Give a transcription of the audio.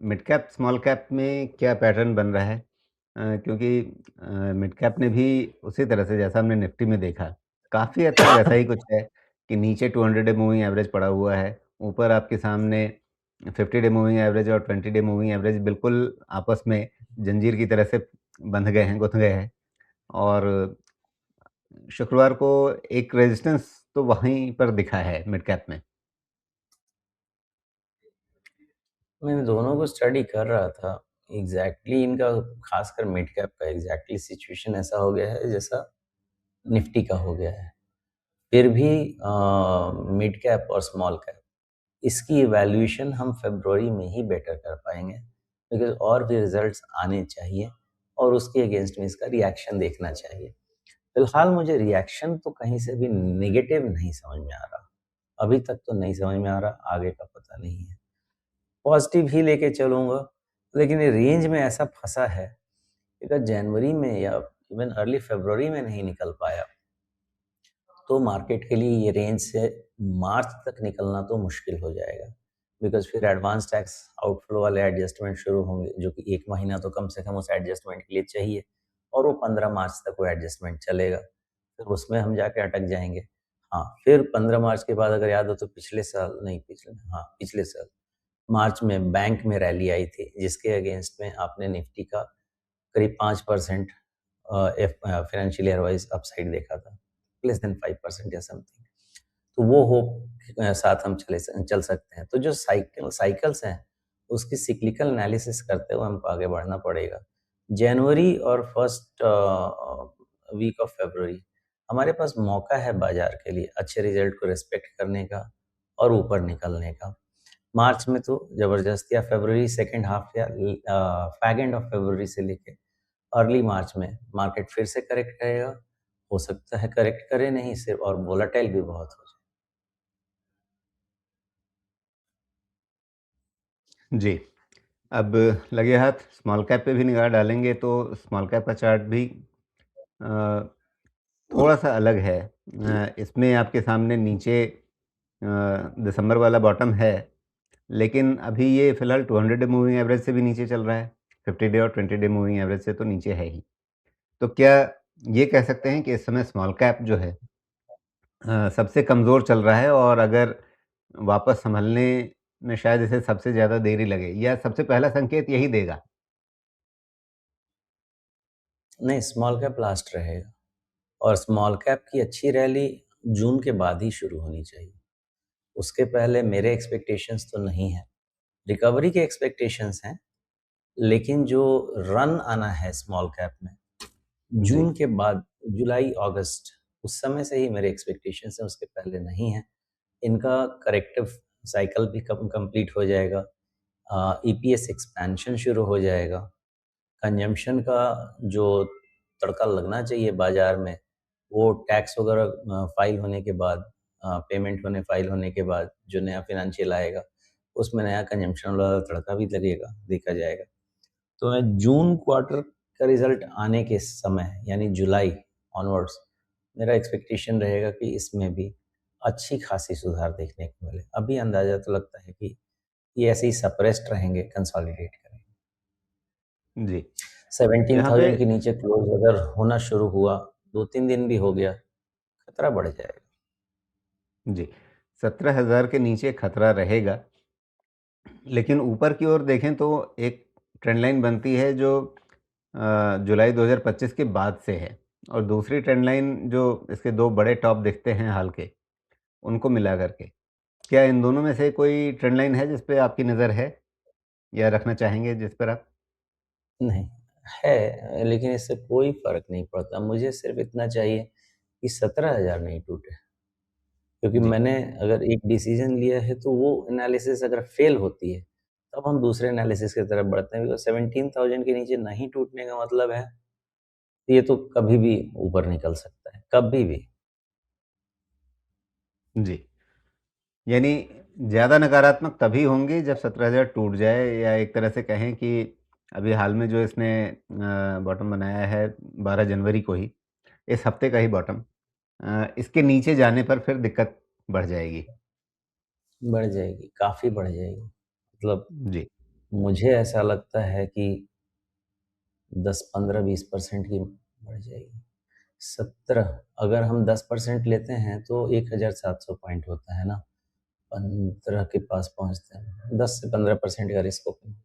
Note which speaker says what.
Speaker 1: Mid cap, small cap में क्या pattern बन रहा है? क्योंकि मिड कैप ने भी उसी तरह से जैसा हमने निफ्टी में देखा, काफ़ी हद तक वैसा ही कुछ है कि नीचे 200 डे मूविंग एवरेज पड़ा हुआ है। ऊपर आपके सामने 50 डे मूविंग एवरेज और 20 डे मूविंग एवरेज बिल्कुल आपस में जंजीर की तरह से बंध गए हैं, गुँथ गए हैं और शुक्रवार को एक रेजिस्टेंस तो वहीं पर दिखा है मिड कैप में।
Speaker 2: मैं दोनों को स्टडी कर रहा था। एग्जैक्टली इनका खासकर मिड कैप का एग्जैक्टली सिचुएशन ऐसा हो गया है जैसा निफ्टी का हो गया है। फिर भी मिड कैप और स्मॉल कैप इसकी इवैल्यूएशन हम फरवरी में ही बेटर कर पाएंगे, बिकॉज और भी रिजल्ट्स आने चाहिए और उसके अगेंस्ट में इसका रिएक्शन देखना चाहिए। फिलहाल मुझे रिएक्शन तो कहीं से भी नेगेटिव नहीं समझ में आ रहा, अभी तक तो नहीं समझ में आ रहा, आगे का पता नहीं है। पॉजिटिव ही लेके चलूंगा, लेकिन ये रेंज में ऐसा फंसा है कि अगर जनवरी में या इवन अर्ली फरवरी में नहीं निकल पाया तो मार्केट के लिए ये रेंज से मार्च तक निकलना तो मुश्किल हो जाएगा, बिकॉज फिर एडवांस टैक्स आउटफ्लो वाले एडजस्टमेंट शुरू होंगे, जो कि 1 महीना तो कम से कम उस एडजस्टमेंट के लिए चाहिए, और वो 15 मार्च तक वो एडजस्टमेंट चलेगा। फिर उसमें हम जाके अटक जाएंगे। हाँ, फिर 15 मार्च के बाद अगर याद हो तो पिछले साल नहीं, पिछले साल मार्च में बैंक में रैली आई थी, जिसके अगेंस्ट में आपने निफ्टी का करीब 5% फाइनेंशियल ईयर वाइज अपसाइड देखा था, लेस देन 5% या समथिंग। तो वो होप साथ हम चल सकते हैं। तो जो साइकिल्स हैं उसकी सिक्लिकल एनालिसिस करते हुए हमको आगे बढ़ना पड़ेगा। जनवरी और फर्स्ट वीक ऑफ फरवरी हमारे पास मौका है बाजार के लिए अच्छे रिजल्ट को रिस्पेक्ट करने का और ऊपर निकलने का। मार्च में तो जबरदस्त, या फरवरी सेकेंड हाफ या फैग एंड ऑफ फरवरी से लेके अर्ली मार्च में मार्केट फिर से करेक्ट करेगा। हो सकता है करेक्ट करे नहीं सिर्फ, और वोलाटाइल भी बहुत हो
Speaker 1: जी। अब लगे हाथ स्मॉल कैप पे भी निगाह डालेंगे तो स्मॉल कैप का चार्ट भी अ, थोड़ा-सा अलग है। इसमें आपके सामने नीचे दिसंबर वाला बॉटम है, लेकिन अभी ये फ़िलहाल 200 डे मूविंग एवरेज से भी नीचे चल रहा है, 50 डे और 20 डे मूविंग एवरेज से तो नीचे है ही। तो क्या ये कह सकते हैं कि इस समय स्मॉल कैप जो है सबसे कमज़ोर चल रहा है और अगर वापस सँभलने में शायद इसे सबसे ज़्यादा देरी लगे या सबसे पहला संकेत यही देगा?
Speaker 2: नहीं, स्मॉल कैप लास्ट रहेगा, और स्मॉल कैप की अच्छी रैली जून के बाद ही शुरू होनी चाहिए। उसके पहले मेरे एक्सपेक्टेशंस तो नहीं है। रिकवरी के एक्सपेक्टेशंस हैं, लेकिन जो रन आना है स्मॉल कैप में
Speaker 1: जी।
Speaker 2: जून के बाद, जुलाई अगस्त, उस समय से ही मेरे एक्सपेक्टेशंस हैं, उसके पहले नहीं है। इनका करेक्टिव साइकिल भी कंप्लीट हो जाएगा, ईपीएस एक्सपेंशन शुरू हो जाएगा, कंजम्पशन का जो तड़का लगना चाहिए बाजार में, वो टैक्स वगैरह फाइल होने के बाद, पेमेंट होने फाइल होने के बाद जो नया फिनेंशियल आएगा उसमें नया कंजम्पशन वाला तड़का भी लगेगा, देखा जाएगा। तो मैं जून क्वार्टर का रिजल्ट आने के समय यानी जुलाई ऑनवर्ड्स मेरा एक्सपेक्टेशन रहेगा कि इसमें भी अच्छी खासी सुधार देखने को मिले। अभी अंदाजा तो लगता है कि ये ऐसे ही सप्रेस्ड रहेंगे, कंसोलिडेट करेंगे।
Speaker 1: जी। यहाँ पे
Speaker 2: 17,000 के नीचे क्लोज अगर होना शुरू हुआ, 2-3 दिन भी हो गया, खतरा बढ़ जाएगा।
Speaker 1: जी, 17,000 के नीचे खतरा रहेगा, लेकिन ऊपर की ओर देखें तो एक ट्रेंड लाइन बनती है जो जुलाई 2025 के बाद से है और दूसरी ट्रेंड लाइन जो इसके 2 बड़े टॉप दिखते हैं हाल के, उनको मिला कर के। क्या इन दोनों में से कोई ट्रेंड लाइन है जिस पे आपकी नज़र है या रखना चाहेंगे जिस पर आप?
Speaker 2: नहीं, है, लेकिन इससे कोई फ़र्क नहीं पड़ता। मुझे सिर्फ़ इतना चाहिए कि 17,000 नहीं टूटे। क्योंकि
Speaker 1: जी।
Speaker 2: मैंने अगर एक डिसीजन लिया है तो वो एनालिसिस अगर फेल होती है, तब हम दूसरे एनालिसिस की तरफ बढ़ते हैं। बिकॉज़ 17,000 के नीचे नहीं टूटने का मतलब है, ये तो कभी भी ऊपर निकल सकता है, कभी भी।
Speaker 1: जी। यानी ज़्यादा नकारात्मक तभी होंगे जब 17,000 टूट जाए या एक तरह से कहें कि अभी हाल में जो इसने बॉटम बनाया है 12 जनवरी को ही, इस हफ्ते का ही बॉटम इसके नीचे जाने पर फिर दिक्कत बढ़ जाएगी।
Speaker 2: बढ़ जाएगी, काफ़ी बढ़ जाएगी। मतलब
Speaker 1: जी।
Speaker 2: मुझे ऐसा लगता है कि 10, 15, 20% की बढ़ जाएगी। 17, अगर हम 10% लेते हैं तो 1700 पॉइंट होता है ना, 15 के पास पहुँचते हैं। 10 से 15% का रिस्क ओपन